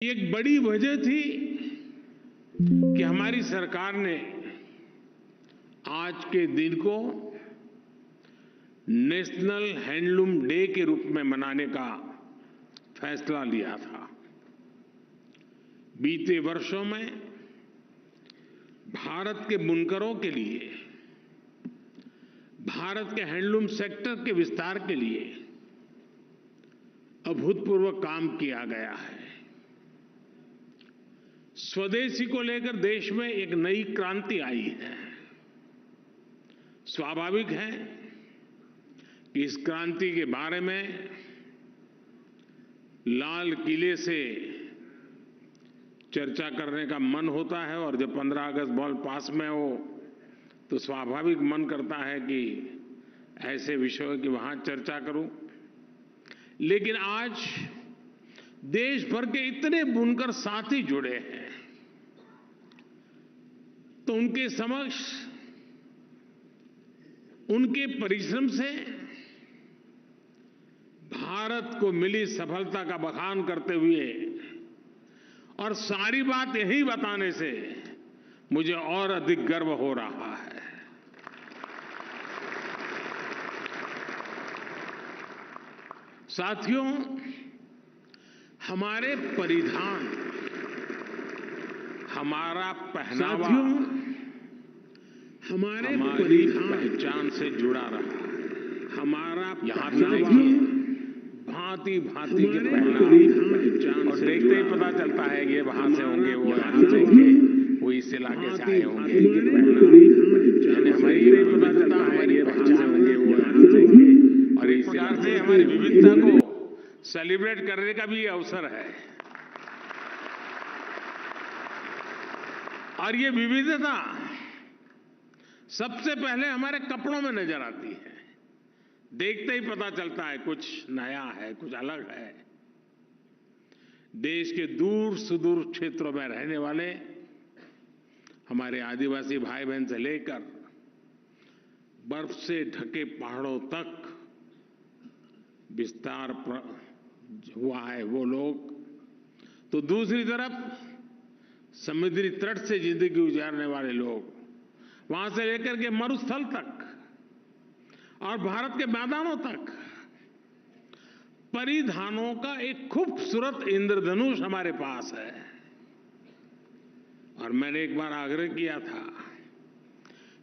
एक बड़ी वजह थी कि हमारी सरकार ने आज के दिन को नेशनल हैंडलूम डे के रूप में मनाने का फैसला लिया था। बीते वर्षों में भारत के बुनकरों के लिए, भारत के हैंडलूम सेक्टर के विस्तार के लिए अभूतपूर्व काम किया गया है। स्वदेशी को लेकर देश में एक नई क्रांति आई है। स्वाभाविक है कि इस क्रांति के बारे में लाल किले से चर्चा करने का मन होता है और जब 15 अगस्त बॉल पास में हो तो स्वाभाविक मन करता है कि ऐसे विषयों की वहां चर्चा करूं। लेकिन आज देश भर के इतने बुनकर साथी जुड़े हैं तो उनके समक्ष उनके परिश्रम से भारत को मिली सफलता का बखान करते हुए और सारी बात यही बताने से मुझे और अधिक गर्व हो रहा है। साथियों, हमारे परिधान, हमारा पहनावा हमारी पहचान से जुड़ा रहा है। हमारा यहाँ भी देखिए भांति भांति के पहनावा और देखते ही पता चलता है कि ये वहां से होंगे, वो यहाँ से होंगे, वो इस इलाके से आए होंगे। यानी हमारी ये विविधता, हमारी पहचान होंगे, वो यहाँ से होंगे और इस प्रकार से हमारी विविधता को सेलिब्रेट करने का भी अवसर है। और ये विविधता सबसे पहले हमारे कपड़ों में नजर आती है। देखते ही पता चलता है कुछ नया है, कुछ अलग है। देश के दूर सुदूर क्षेत्रों में रहने वाले हमारे आदिवासी भाई बहन से लेकर बर्फ से ढके पहाड़ों तक विस्तार हुआ है वो लोग, तो दूसरी तरफ समुद्री तट से जिंदगी गुजारने वाले लोग, वहां से लेकर के मरुस्थल तक और भारत के मैदानों तक परिधानों का एक खूबसूरत इंद्रधनुष हमारे पास है। और मैंने एक बार आग्रह किया था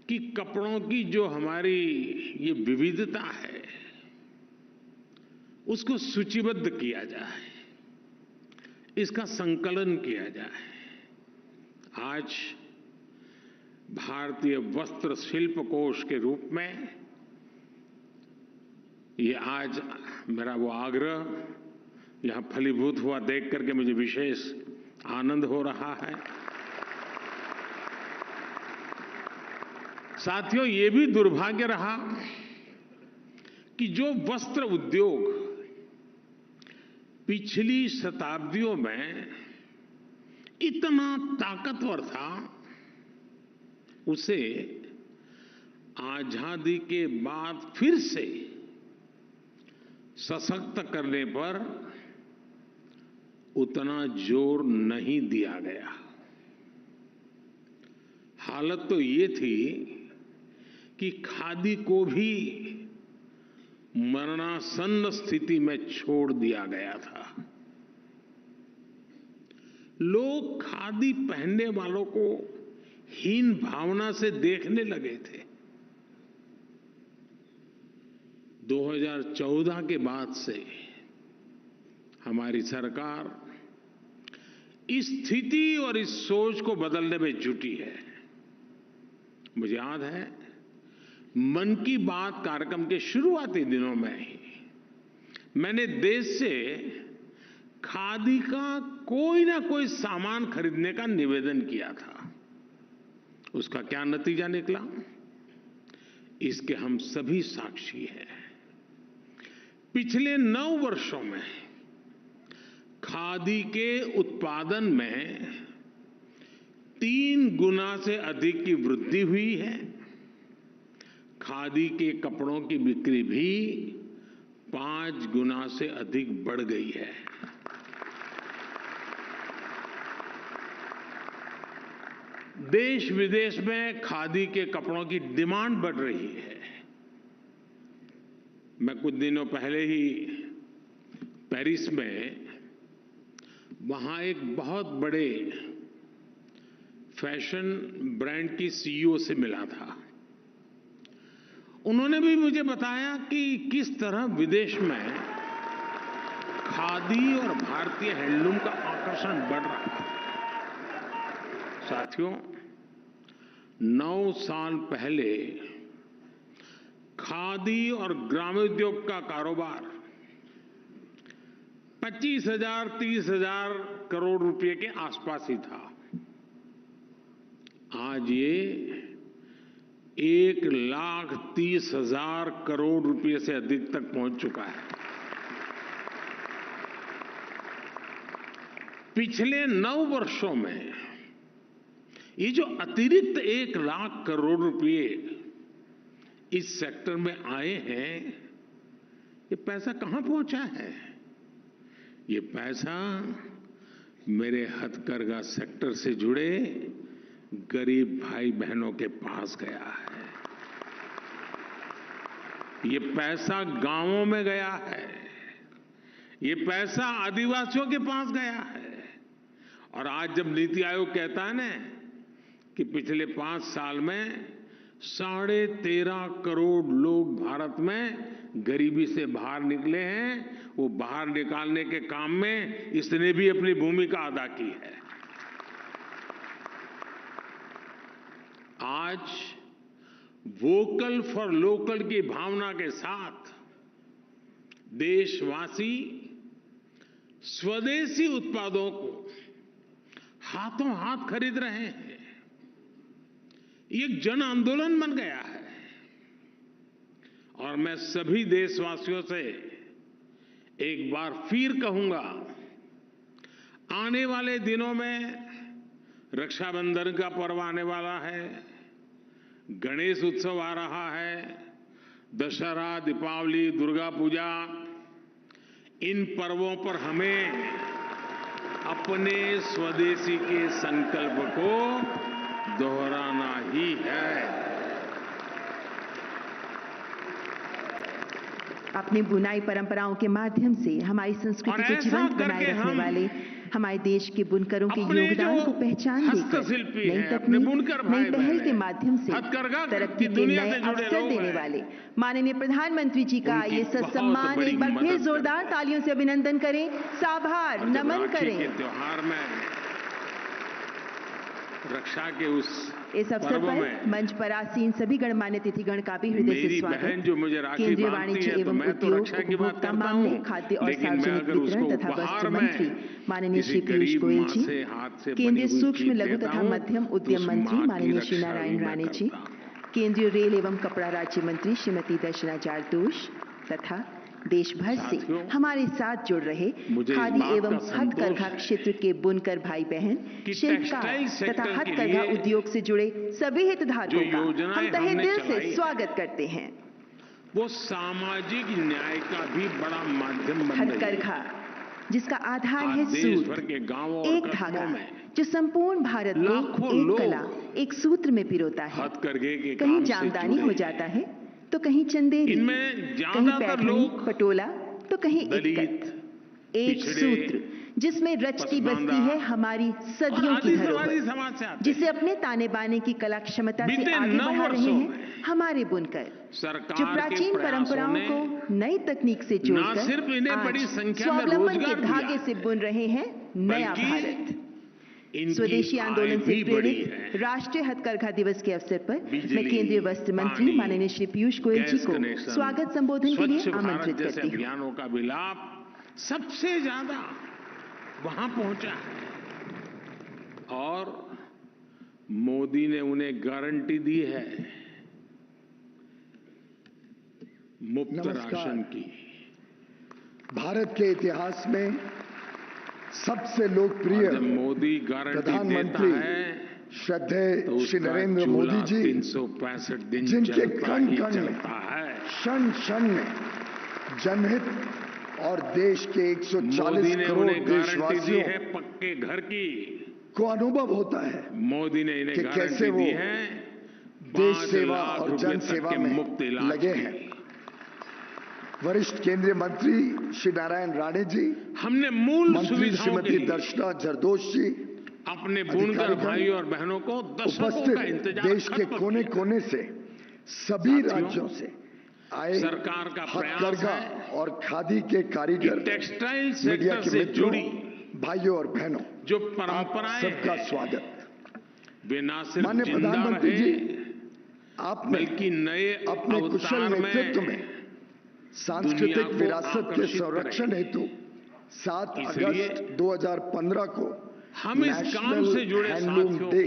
कि कपड़ों की जो हमारी ये विविधता है उसको सूचीबद्ध किया जाए, इसका संकलन किया जाए। आज भारतीय वस्त्र शिल्प कोश के रूप में ये आज मेरा वो आग्रह यहां फलीभूत हुआ देख करके मुझे विशेष आनंद हो रहा है। साथियों, ये भी दुर्भाग्य रहा कि जो वस्त्र उद्योग पिछली शताब्दियों में इतना ताकतवर था, उसे आजादी के बाद फिर से सशक्त करने पर उतना जोर नहीं दिया गया। हालत तो ये थी कि खादी को भी मरणासन्न स्थिति में छोड़ दिया गया था। लोग खादी पहनने वालों को हीन भावना से देखने लगे थे। 2014 के बाद से हमारी सरकार इस स्थिति और इस सोच को बदलने में जुटी है। मुझे याद है मन की बात कार्यक्रम के शुरुआती दिनों में ही मैंने देश से खादी का कोई ना कोई सामान खरीदने का निवेदन किया था। उसका क्या नतीजा निकला, इसके हम सभी साक्षी हैं। पिछले 9 वर्षों में खादी के उत्पादन में 3 गुना से अधिक की वृद्धि हुई है। खादी के कपड़ों की बिक्री भी 5 गुना से अधिक बढ़ गई है। देश विदेश में खादी के कपड़ों की डिमांड बढ़ रही है। मैं कुछ दिनों पहले ही पेरिस में वहां एक बहुत बड़े फैशन ब्रांड की सीईओ से मिला था। उन्होंने भी मुझे बताया कि किस तरह विदेश में खादी और भारतीय हैंडलूम का आकर्षण बढ़ रहा है। साथियों, 9 साल पहले खादी और ग्रामोद्योग का कारोबार 25,000 30,000 करोड़ रुपए के आसपास ही था। आज ये 1,30,000 करोड़ रुपए से अधिक तक पहुंच चुका है। पिछले 9 वर्षों में ये जो अतिरिक्त 1,00,000 करोड़ रुपए इस सेक्टर में आए हैं, ये पैसा कहां पहुंचा है? ये पैसा मेरे हथकरघा सेक्टर से जुड़े गरीब भाई बहनों के पास गया है। ये पैसा गांवों में गया है। ये पैसा आदिवासियों के पास गया है। और आज जब नीति आयोग कहता है ना कि पिछले 5 साल में 13.5 करोड़ लोग भारत में गरीबी से बाहर निकले हैं, वो बाहर निकालने के काम में इसने भी अपनी भूमिका अदा की है। आज वोकल फॉर लोकल की भावना के साथ देशवासी स्वदेशी उत्पादों को हाथों हाथ खरीद रहे हैं। ये एक जन आंदोलन बन गया है। और मैं सभी देशवासियों से एक बार फिर कहूंगा, आने वाले दिनों में रक्षाबंधन का पर्व आने वाला है, गणेश उत्सव आ रहा है, दशहरा, दीपावली, दुर्गा पूजा, इन पर्वों पर हमें अपने स्वदेशी के संकल्प को दोहराना ही है। अपनी बुनाई परंपराओं के माध्यम से हमारी संस्कृति को जीवंत बनाए रखने वाले हमारे देश के बुनकरों के योगदान को पहचान देकर नई तकनीक, नई पहल के माध्यम से तरक्की के नए अवसर देने वाले माननीय प्रधानमंत्री जी का ये सत्सम्मान एक बार फिर जोरदार तालियों से अभिनंदन करें, साभार नमन करें। त्योहार में रक्षा के इस अवसर पर मंच पर आसीन सभी गणमान्य तिथिगण का भी हृदय से स्वागत। केंद्रीय वाणिज्य एवं उद्योग, उपभोक्ता मामले, खाद्य और सार्वजनिक वितरण तथा वस्त्र मंत्री माननीय श्री पीयूष गोयल जी, केंद्रीय सूक्ष्म लघु तथा मध्यम उद्यम मंत्री माननीय श्री नारायण राणे जी, केंद्रीय रेल एवं कपड़ा राज्य मंत्री श्रीमती दर्शना जारदोश तथा देश भर से हमारे साथ जुड़ रहे खादी एवं हथकरघा क्षेत्र के बुनकर भाई बहन, शिल्पकार तथा हथकरघा उद्योग से जुड़े सभी हितधारकों का हम तहे दिल से स्वागत करते हैं। वो सामाजिक न्याय का भी बड़ा माध्यम बन रही है। हथकरघा जिसका आधार है सूत, एक धागा जो संपूर्ण भारत को एक कला, एक सूत्र में पिरोता है। कहीं जामदानी हो जाता है तो कहीं चंदेरी, कहीं पैठनी, पटोला तो कहीं इक्कत। एक सूत्र जिसमें रचती बसती है हमारी सदियों की धरोहर, जिसे अपने ताने बाने की कला क्षमता से आगे बढ़ा रहे हैं हमारे बुनकर, जो प्राचीन परंपराओं को नई तकनीक से जोड़कर आज स्वावलंबन के धागे से बुन रहे हैं नया भारत। स्वदेशी आंदोलन से प्रेरित राष्ट्रीय हथकरघा दिवस के अवसर पर मैं केंद्रीय वस्त्र मंत्री माननीय श्री पीयूष गोयल जी को स्वागत संबोधन के लिए आमंत्रित करती हूँ। अभियानों का भी लाभ सबसे ज्यादा वहां पहुंचा है और मोदी ने उन्हें गारंटी दी है मुफ्त राशन की। भारत के इतिहास में सबसे लोकप्रिय मोदी गारंटी देता है, श्रद्धेय श्री नरेंद्र मोदी जी 365 दिन जिनके कण कण चलता है, क्षण क्षण में जनहित और देश के 140 करोड़ देशवासियों है पक्के घर की को अनुभव होता है मोदी ने इन्हें कि कैसे गारंटी वो दी है देश 5 सेवा लाख और रुपए जन तक सेवा के में मुफ्त इलाज लगे के हैं। लिए। वरिष्ठ केंद्रीय मंत्री श्री नारायण राणे जी, हमने मूल मंत्री सुविधाओं के श्रीमती लिए दर्शना जरदोश जी, अपने बुनकर अधिकारीगण, भाई और बहनों को दशकों का उपस्थित इंतजार देश के खत्म कोने किया। कोने से सभी साथियों, राज्यों से आए सरकार का प्रयास हथकरघा है और खादी के कारीगर, टेक्सटाइल मीडिया सेक्टर के से मित्रों, जुड़ी भाइयों और बहनों, जो आप परंपराएं सबका हैं, स्वागत। वे ना सिर्फ माननीय जिंदा प्रधानमंत्री रहे जी, आपने बल्कि नए अपने कुशल अवतार नेतृत्व में सांस्कृतिक दुनिया को विरासत के आकर्षित संरक्षण करें। हेतु 7 इसलिए अगस्त 2015 को हम इस काम से जुड़े हैंडलूम साथियों डे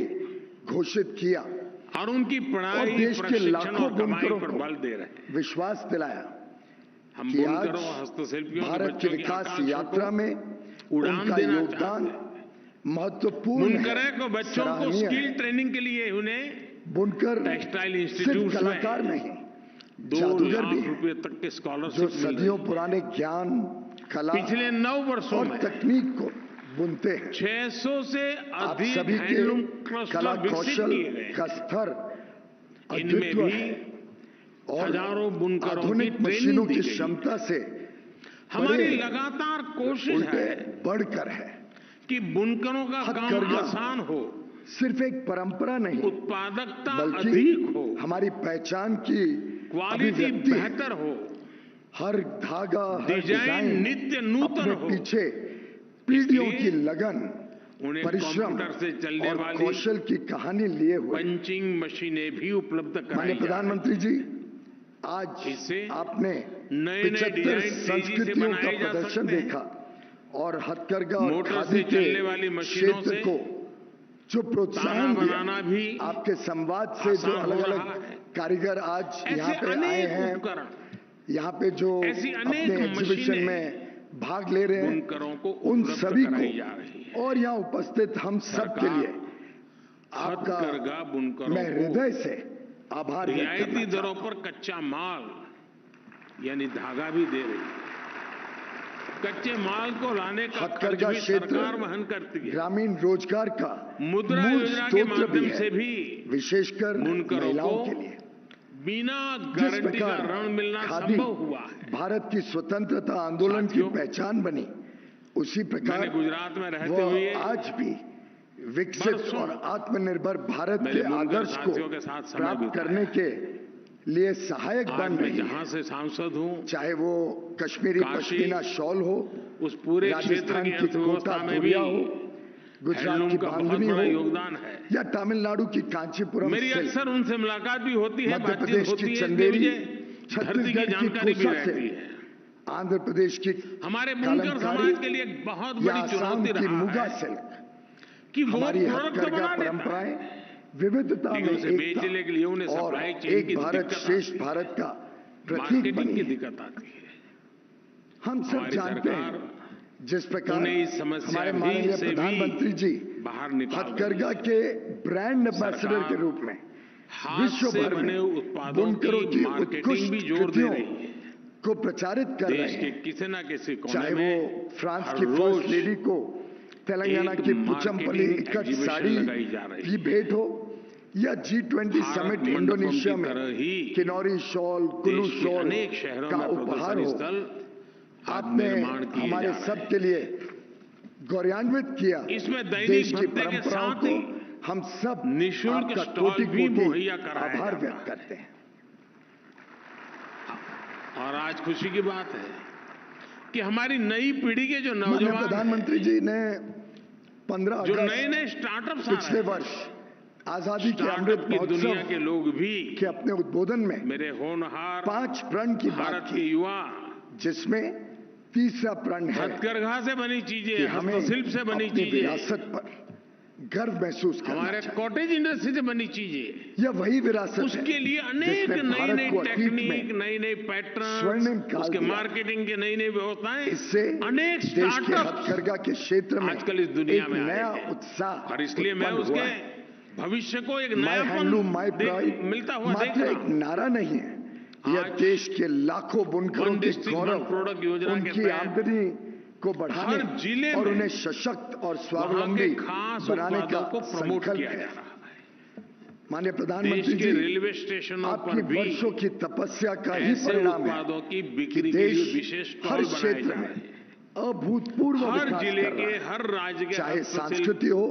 घोषित किया और उनकी और पढ़ाई, देश के प्रशिक्षण लाखों और कमाई बुनकरों पर को बल दे रहे हैं। विश्वास दिलाया हम कि आज बुनकरों, हस्तशिल्पियों के भारत की बच्चों की विकास आकांक्षाओं यात्रा को में उड़ान उनका देना योगदान चाहते हैं। महत्वपूर्ण बुनकरों है, को बच्चों को सराहनीय स्किल है। ट्रेनिंग के लिए उन्हें बुनकर टेक्सटाइल सिर्फ इंस्टीट्यूट कलाकार नहीं, 2 जादूगर भी लाख हैं, रुपए तक के जो स्कॉलरशिप मिल रही सदियों है। पुराने ज्ञान, कला पिछले 9 वर्षों और में तकनीक को बुनते हैं। 600 से आप अधिक सभी हैंडलूम के क्लस्टर कला विकसित कौशल किए गए। का स्तर इनमें अद्वितीय भी है और हजारों बुनकरों की आधुनिक मशीनों ट्रेनिंग दी की गई। क्षमता से हमारी बड़े लगातार कोशिश उल्टे है बढ़कर है। कि बुनकरों का काम हथकरघा आसान हो, सिर्फ एक परंपरा नहीं, उत्पादकता बल्कि अधिक हो, हमारी पहचान की क्वालिटी अभिव्यक्ति है। बेहतर हो, हर धागा, हर डिजाइन नित्य नूतन अपने हो। पीछे पीढ़ियों इसलिए की लगन, उन्हें परिश्रम कंप्यूटर से चलने और वाली कौशल की कहानी लिए हुए। पंचिंग मशीनें भी उपलब्ध माननीय कराई जा प्रधानमंत्री जी, आज इससे आपने नए-नए 75 डिजाइन तेजी से संस्कृतियों का बनाए जा प्रदर्शन सकते हैं। देखा और हथकरघा और मोटर खादी से के चलने वाली मशीनों क्षेत्र से को जो प्रोत्साहन ताना बनाना भी दिया, आपके संवाद से जो आसान हो अलग रहा अलग है। कारीगर आज यहाँ ऐसे पे आए अनेक हैं, उपकरण यहाँ पे जो ऐसी अनेक अपने एग्जीबिशन मशीनें में भाग ले रहे हैं, बुनकरों को उन उपलब्ध सभी कराई जा रही है। को और यहाँ उपस्थित हम सब के सरकार लिए आपका हथकरघा बुनकरों मैं को हृदय से आभार व्यक्त रियायती करना दरों चाहता पर कच्चा माल यानी धागा भी दे रही है। कच्चे माल को लाने का खर्च हथकरघा भी क्षेत्र सरकार वहन करती है। ग्रामीण रोजगार का मुद्रा मूल योजना के स्रोत माध्यम है, से भी विशेषकर बुनकरों महिलाओं को के लिए। बिना जिस गारंटी का प्रकार ऋण मिलना खादी संभव हुआ है। भारत की स्वतंत्रता आंदोलन की साथियों, पहचान बनी, उसी प्रकार मैंने गुजरात में रहते वो हुए आज भी विकसित बरसों और आत्मनिर्भर भारत मेरे के बुनकर आदर्श को साथियों के साथ समय प्राप्त बिताया। करने के लिए सहायक आज बन मैं रही है। जहां से सांसद हूं, चाहे वो कश्मीरी काशी, पश्मीना शॉल हो, उस पूरे क्षेत्र राजस्थान की की अर्थव्यवस्था कोटा में भी धुरिया हो, गुजरात हैंडलूम की का बहुत बांधनी बड़ा हो योगदान है। या तमिलनाडु की कांचीपुरम मेरी सिल्क, अक्सर उनसे मुलाकात भी होती है, मध्य बातचीत प्रदेश होती की है, इसलिए चंदेरी, मुझे धरती की छत्तीसगढ़ की जानकारी भी कोसा रहती सिल्क, है। आंध्र प्रदेश की हमारे बुनकर कलमकारी समाज के लिए एक बहुत या बड़ी आसाम चुनौती की रहा मुगा है सिल्क, कि वो हमारी प्रोडक्ट तो हथकरघा बना देता है, परंपराएं विविधता में लेकिन उसे बेचने के लिए उन्हें एकता और सप्लाई चेन की एक भारत दिक्कत श्रेष्ठ आती है। भारत का प्रतीक मार्केटिंग बनी की है। दिक्कत आती है। हम सब हमारी जानते सरकार हैं जिस प्रकार उन्हें इस समस्या हमारे भी माननीय से भी प्रधानमंत्री जी बाहर निकाल रही हथकरघा के ब्रांड एम्बेसडर सरकार के रूप में हाथ विश्व से भर में बने उत्पादों बुनकरों की की मार्केटिंग भी उत्कृष्ट जोर दे कृतियों रही है। को प्रचारित कर रहे देश के हैं। किसी न किसी कोने चाहे वो में फ्रांस हर की रोज फर्स्ट लेडी को तेलंगाना एक की पुचमपल्ली मार्केटिंग इकट एग्जीबिशन साड़ी लगाई जा रही की है। भेंट हो या G20 Bharat summit Mandapam Indonesia की में तरह ही किन्नौरी शॉल, कुल्लू देश के शॉल अनेक शहरों का में उपहार प्रदर्शनी हो, स्थल आपने निर्माण किए हमारे जा रहे सब हैं। के लिए गौरवान्वित किया। इसमें दैनिक देश की भत्ते के परंपराओं साथ को ही हम सब निःशुल्क आपका स्टॉल कोटि भी कोटि मुहैया कराया आभार जाता व्यक्त है। करते हैं। और आज खुशी की बात है कि हमारी नई पीढ़ी के जो माननीय नौजवान हैं, प्रधानमंत्री जी ने 15 जो अगस्त नए नए स्टार्टअप्स आ पिछले रहे हैं, वर्ष आजादी के स्टार्टअप अमृत की दुनिया के महोत्सव लोग भी के अपने उद्बोधन में मेरे होनहार 5 प्रण की बात भारत के की, युवा जिसमें तीसरा प्रण है हथकरघा से बनी कि चीजें, हमें हस्तशिल्प से बनी अपनी चीजें, विरासत पर गर्व महसूस करना हमारे चाहिए। कॉटेज इंडस्ट्री से बनी चीजें, यह वही विरासत है उसके लिए अनेक जिसने नई भारत नई को अतीत टेक्निक, में नई नई स्वर्णिम पैटर्न, काल उसके दिया। मार्केटिंग के नई नई व्यवस्थाएं, इससे अनेक देश के स्टार्टअप हथकरघा के क्षेत्र में आजकल इस दुनिया एक में आ नया रहे हैं। उत्साह और इसलिए मैं उत्पन्न हुआ उसके है। भविष्य को एक माय नयापन हैंडलूम माय प्राइड मिलता हुआ देख मात्र रहा एक हूं। नारा नहीं है, यह आज देश के लाखों बुनकरों One के District, One गौरव, Product योजना के उनकी तहत आमदनी को बढ़ाने जिले और उन्हें सशक्त और स्वावलंबी बनाने का प्रमोट किया जा रहा है। माननीय प्रधानमंत्री जी, रेलवे स्टेशनों आपकी वर्षों की तपस्या का ही परिणाम है कि देश हर क्षेत्र में अभूतपूर्व विकास कर रहा है। हर राज्य के चाहे संस्कृति हो,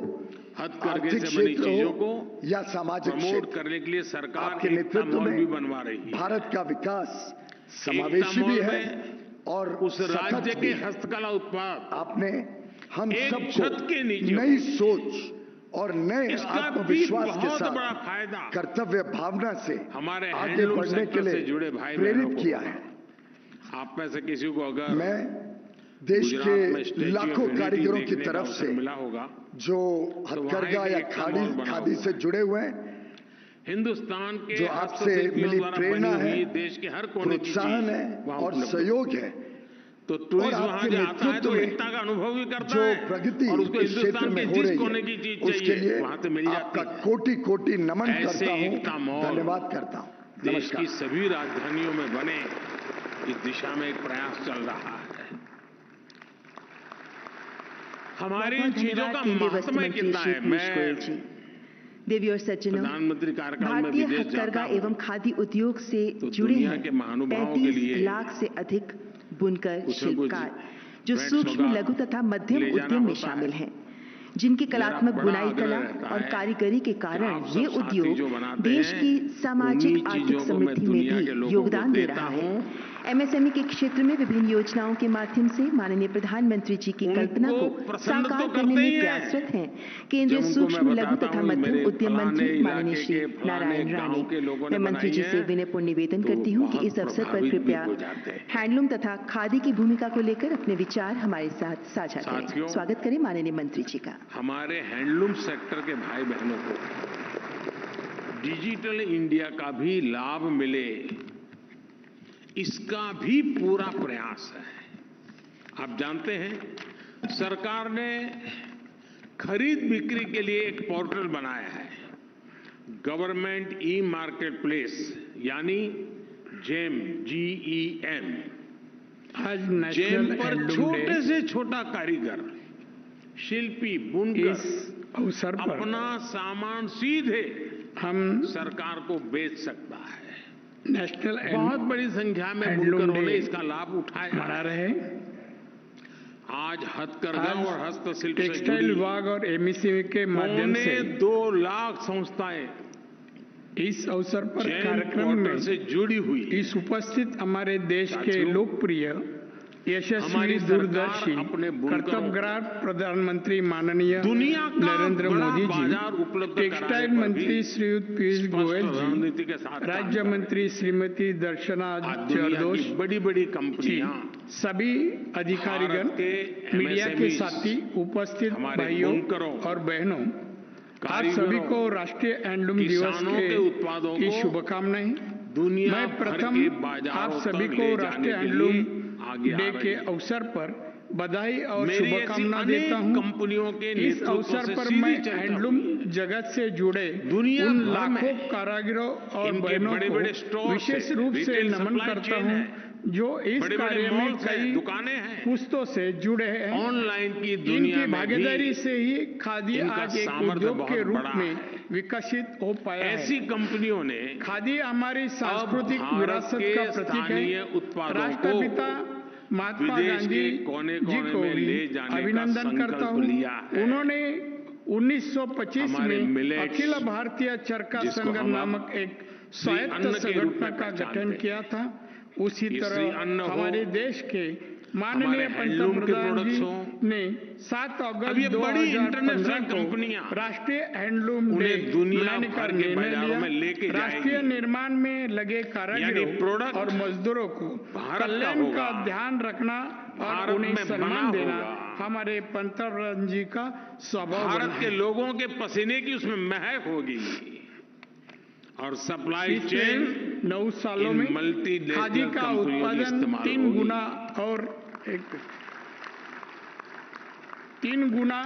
आर्थिक क्षेत्र हो या सामाजिक प्रमोट करने के लिए सरकार आपके नेतृत्व में बनवा रही है। भारत का विकास समावेशी भी है और उस राज्य के हस्तकला उत्पाद आपने हम सबको नई सोच और नए आत्मविश्वास के साथ कर्तव्य भावना से हमारे आगे बढ़ने के लिए प्रेरित किया है। आप में से किसी को अगर मैं देश के लाखों कारीगरों की तरफ से मिला होगा जो हथकरघा या खादी से जुड़े हुए हैं, हिंदुस्तान के जो आपसे मिली प्रेरणा है, देश के हर कोने की प्रोत्साहन है और सहयोग है, तो टूरिस्ट वहां जाता है तो एकता का अनुभव भी करता है जो प्रगति और उसको इस क्षेत्र में हो रही कोने की चीज है उसके लिए वहां से मिल जाती आपका कोटि कोटि नमन करता हूं, धन्यवाद करता हूं। देश की सभी राजधानियों में बने, इस दिशा में एक प्रयास चल रहा है। हमारी इन चीजों का महत्व कितना है। मैं देवी और सज्जनों, प्रधानमंत्री कार्यक्रम में भारतीय हथकरघा एवं खादी उद्योग से जुड़े हैं 35 लाख से अधिक बुनकर शिल्पकार जो सूक्ष्म, लघु तथा मध्यम उद्यम में शामिल हैं, जिनकी कलात्मक बुनाई कला और कारीगरी के कारण ये उद्योग देश की सामाजिक आर्थिक समृद्धि में भी योगदान दे रहा है। एमएसएमई के क्षेत्र में विभिन्न योजनाओं के माध्यम से माननीय प्रधानमंत्री जी की कल्पना को साकार करने में प्रयासरत हैं केंद्रीय सूक्ष्म, लघु तथा मध्यम उद्यम मंत्री माननीय श्री नारायण राणे। मैं मंत्री जी से विनयपूर्ण निवेदन करती हूँ कि इस अवसर पर कृपया हैंडलूम तथा खादी की भूमिका को लेकर अपने विचार हमारे साथ साझा करें। स्वागत करें माननीय मंत्री जी का। हमारे हैंडलूम सेक्टर के भाई बहनों को डिजिटल इंडिया का भी लाभ मिले, इसका भी पूरा प्रयास है। आप जानते हैं सरकार ने खरीद बिक्री के लिए एक पोर्टल बनाया है, गवर्नमेंट ई मार्केट प्लेस, यानी जेम, GEM। आज जेम पर छोटे से छोटा कारीगर, शिल्पी, बुनकर अवसर पर अपना सामान सीधे हम सरकार को बेच सकता है। नेशनल बहुत बड़ी संख्या में बुनकरों ने इसका लाभ उठाया मना रहे। आज हथकरघा और हस्तशिल्प टेक्सटाइल विभाग और एमएसएमई के माध्यम से 2 लाख संस्थाएं इस अवसर पर कार्यक्रम में से जुड़ी हुई। इस उपस्थित हमारे देश के लोकप्रिय यशस्वी दूरदर्शी कर्तव्यग्राह प्रधानमंत्री माननीय नरेंद्र मोदी जी, टेक्सटाइल मंत्री श्रीयुत पीयूष गोयल जी, राज्य मंत्री श्रीमती दर्शना जरदोश, बड़ी कंपनियां, सभी अधिकारीगण, मीडिया के साथी, उपस्थित भाइयों और बहनों, आप सभी को राष्ट्रीय हैंडलूम दिवस की शुभकामनाएं। मैं प्रथम आप सभी को राष्ट्रीय हैंडलूम डे के अवसर पर बधाई और शुभकामना देता हूं। कंपनियों के इस अवसर पर मैं हैंडलूम जगत से जुड़े उन लाखों कारीगरों और बहनों को विशेष रूप से नमन करता हूं जो इस कार्य में कई दुकानें हैं, पुस्तों से जुड़े हैं। ऑनलाइन की दुनिया की भागीदारी से ही खादी आज एक उद्योग के रूप में विकसित हो पाया है। ऐसी कंपनियों ने खादी हमारी सांस्कृतिक विरासत का प्रतीक है। राष्ट्रपिता महात्मा गांधी जी को भी अभिनंदन करता हूँ। उन्होंने 1925 में अखिल भारतीय चरखा संघ नामक एक स्वायत्त संगठन का गठन किया था। उसी तरह हमारे देश के माननीय पंतप्रधान जी ने 7 अगस्त 2015 को राष्ट्रीय हैंडलूम डे मनाने का निर्णय लिया। राष्ट्रीय निर्माण में लगे कारीगरों और मजदूरों को कल्याण का ध्यान रखना और उन्हें सम्मान देना हमारे पंतप्रधान जी का स्वभाव। भारत के लोगों के पसीने की उसमें महक होगी और सप्लाई चेन 9 सालों में खादी का उत्पादन 3 गुना और 3 गुना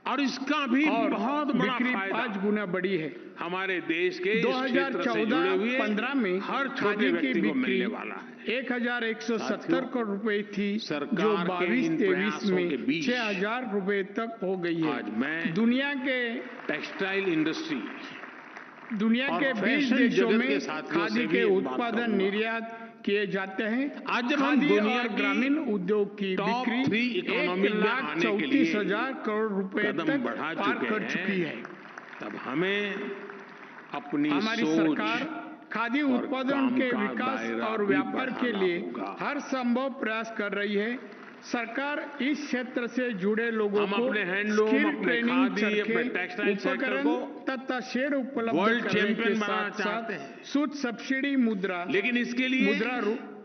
और इसका भी बहुत बड़ा फायदा 5 गुना बढ़ी है। हमारे देश के 2014-15 में हर छोटे व्यक्ति को मिलने वाला है। 1170 करोड़ रुपए थी, जो 22-23 में 6000 रुपए तक हो गई है। आज मैं दुनिया के टेक्सटाइल इंडस्ट्री, दुनिया के 20 देशों में खादी के उत्पादन निर्यात किए जाते हैं। आज जब हम दुनिया ग्रामीण उद्योग की बिक्री 1,34,000 करोड़ रुपए तक पार कर चुकी है। तब हमें हमारी सरकार खादी उत्पादन के विकास और व्यापार के लिए हर संभव प्रयास कर रही है। सरकार इस क्षेत्र से जुड़े लोगों को अपने हैंडलूम, अपने खादी, अपने टेक्सटाइल सेक्टर को तथा शेड उपलब्ध वर्ल्ड करने के चैंपियन बनाना चाहते हैं। सूद सब्सिडी मुद्रा, लेकिन इसके लिए मुद्रा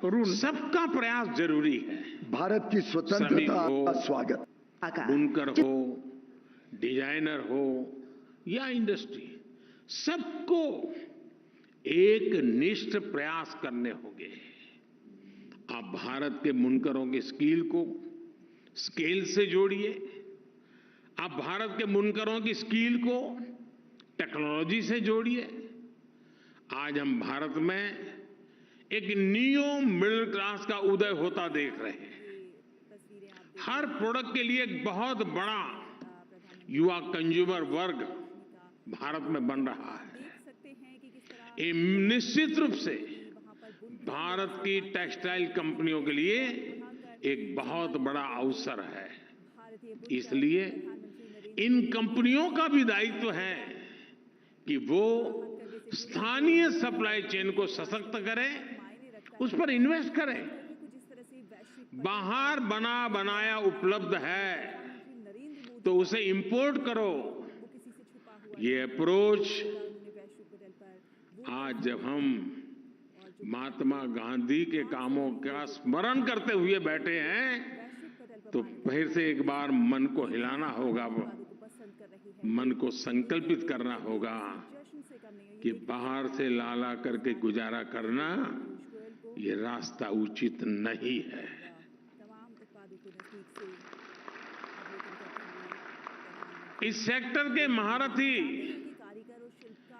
ऋण सबका प्रयास जरूरी है। भारत की स्वतंत्रता का स्वागत। बुनकर हो, डिजाइनर हो या इंडस्ट्री, सबको एक निष्ठ प्रयास करने होंगे। आप भारत के बुनकरों की स्किल को स्केल से जोड़िए, आप भारत के बुनकरों की स्किल को टेक्नोलॉजी से जोड़िए। आज हम भारत में एक न्यू मिडिल क्लास का उदय होता देख रहे हैं। हर प्रोडक्ट के लिए एक बहुत बड़ा युवा कंज्यूमर वर्ग भारत में बन रहा है। ये निश्चित रूप से भारत की टेक्सटाइल कंपनियों के लिए एक बहुत बड़ा अवसर है। इसलिए इन कंपनियों का भी दायित्व है कि वो स्थानीय सप्लाई चेन को सशक्त करें, उस पर इन्वेस्ट करें। बाहर बना बनाया उपलब्ध है तो उसे इंपोर्ट करो। ये अप्रोच आज जब हम महात्मा गांधी के कामों का स्मरण करते हुए बैठे हैं तो फिर से एक बार मन को हिलाना होगा, मन को संकल्पित करना होगा कि बाहर से ला करके गुजारा करना ये रास्ता उचित नहीं है। इस सेक्टर के महारथी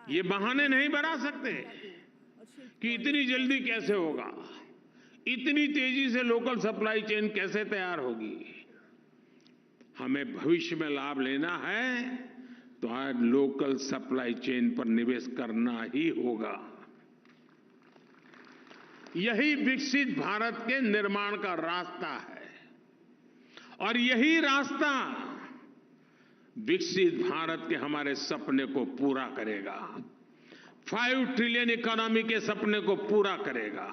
ये बहाने नहीं बना सकते कि इतनी जल्दी कैसे होगा, इतनी तेजी से लोकल सप्लाई चेन कैसे तैयार होगी। हमें भविष्य में लाभ लेना है तो आज लोकल सप्लाई चेन पर निवेश करना ही होगा। यही विकसित भारत के निर्माण का रास्ता है और यही रास्ता विकसित भारत के हमारे सपने को पूरा करेगा, 5 ट्रिलियन इकोनॉमी के सपने को पूरा करेगा,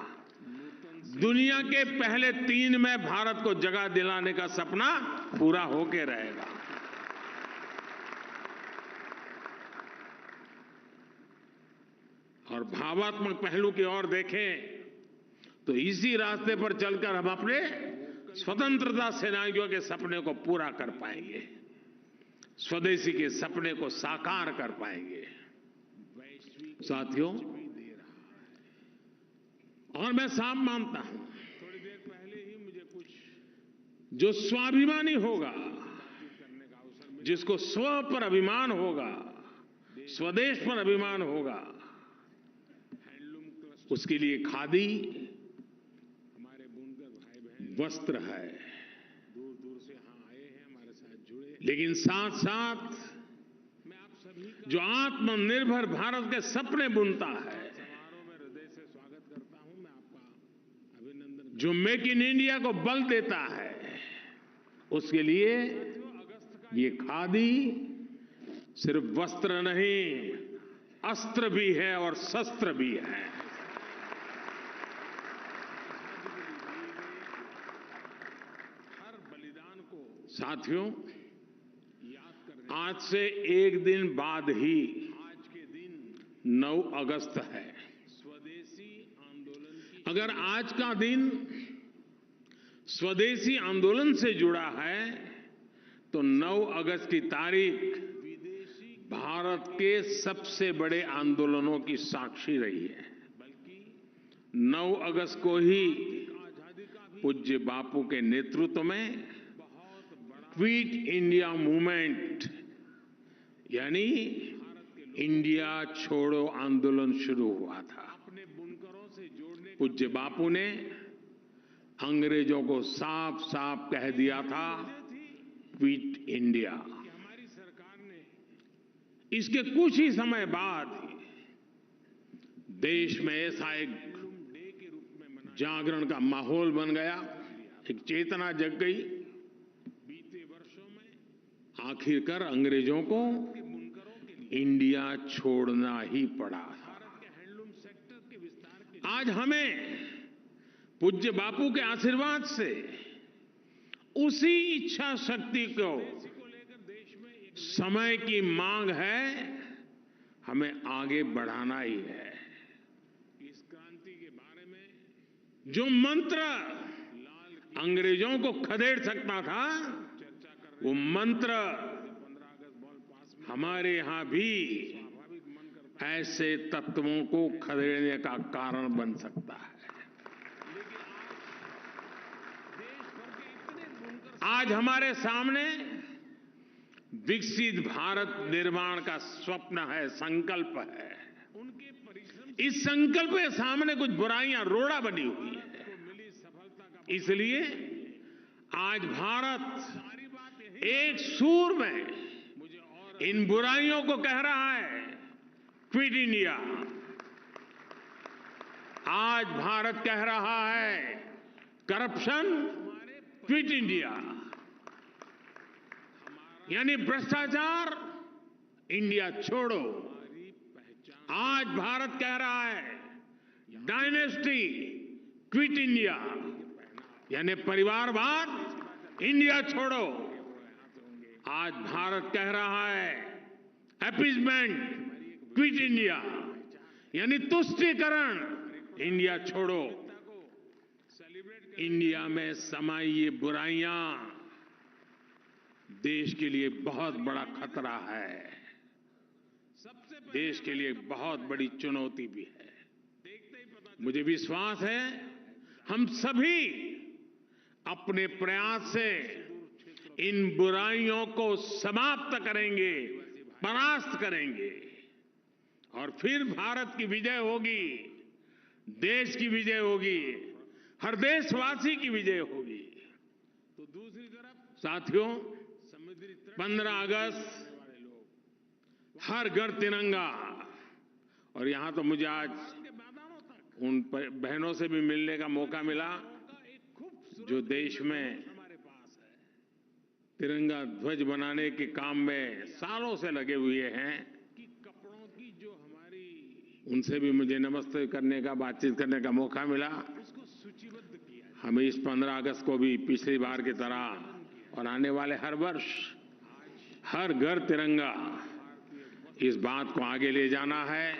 दुनिया के पहले 3 में भारत को जगह दिलाने का सपना पूरा होके रहेगा। और भावात्मक पहलू की ओर देखें तो इसी रास्ते पर चलकर हम अपने स्वतंत्रता सेनानियों के सपने को पूरा कर पाएंगे, स्वदेशी के सपने को साकार कर पाएंगे। साथियों, और मैं साफ मानता हूं, थोड़ी देर पहले ही मुझे कुछ जो स्वाभिमानी होगा, जिसको स्व पर अभिमान होगा, स्वदेश पर अभिमान होगा, उसके लिए खादी हमारे बुनकर भाई बहन वस्त्र है। दूर दूर से आए हैं, हमारे साथ जुड़े। लेकिन साथ साथ मैं आप सभी जो आत्मनिर्भर भारत के सपने बुनता है, समारोह में हृदय से स्वागत करता हूं। मैं आपका अभिनंदन। जो मेक इन इंडिया को बल देता है, उसके लिए ये खादी सिर्फ वस्त्र नहीं, अस्त्र भी है और शस्त्र भी है। साथियों, आज से एक दिन बाद ही आज के दिन 9 अगस्त है। स्वदेशी आंदोलन की अगर आज का दिन स्वदेशी आंदोलन से जुड़ा है तो 9 अगस्त की तारीख भारत के सबसे बड़े आंदोलनों की साक्षी रही है। बल्कि 9 अगस्त को ही पूज्य बापू के नेतृत्व में क्विट इंडिया मूवमेंट यानी इंडिया छोड़ो आंदोलन शुरू हुआ था। पूज्य बापू ने अंग्रेजों को साफ साफ कह दिया था, क्विट इंडिया। इसके कुछ ही समय बाद देश में ऐसा एक जागरण का माहौल बन गया, एक चेतना जग गई। बीते वर्षों में आखिरकार अंग्रेजों को इंडिया छोड़ना ही पड़ा। आज हमें पूज्य बापू के आशीर्वाद से उसी इच्छा शक्ति को, समय की मांग है, हमें आगे बढ़ाना ही है। इस क्रांति के बारे में जो मंत्र अंग्रेजों को खदेड़ सकता था, वो मंत्र हमारे यहां भी ऐसे तत्वों को खदेड़ने का कारण बन सकता है। आज हमारे सामने विकसित भारत निर्माण का स्वप्न है, संकल्प है। इस संकल्प के सामने कुछ बुराइयां रोड़ा बनी हुई है। इसलिए आज भारत एक सूर में इन बुराइयों को कह रहा है, क्विट इंडिया। आज भारत कह रहा है, करप्शन, क्विट इंडिया। यानी भ्रष्टाचार, इंडिया छोड़ो। आज भारत कह रहा है, डायनेस्टी, क्विट इंडिया। यानी परिवारवाद, इंडिया छोड़ो। आज भारत कह रहा है, अपीजमेंट, क्विट इंडिया। यानी तुष्टीकरण, इंडिया छोड़ो। इंडिया में समाई ये बुराइयां देश के लिए बहुत बड़ा खतरा है, देश के लिए बहुत बड़ी चुनौती भी है। मुझे विश्वास है हम सभी अपने प्रयास से इन बुराइयों को समाप्त करेंगे, परास्त करेंगे, और फिर भारत की विजय होगी, देश की विजय होगी, हर देशवासी की विजय होगी। तो दूसरी तरफ साथियों, 15 अगस्त हर घर तिरंगा। और यहां तो मुझे आज उन बहनों से भी मिलने का मौका मिला जो देश में तिरंगा ध्वज बनाने के काम में सालों से लगे हुए हैं। उनसे भी मुझे नमस्ते करने का, बातचीत करने का मौका मिला। हमें इस 15 अगस्त को भी पिछली बार की तरह और आने वाले हर वर्ष हर घर तिरंगा, इस बात को आगे ले जाना है।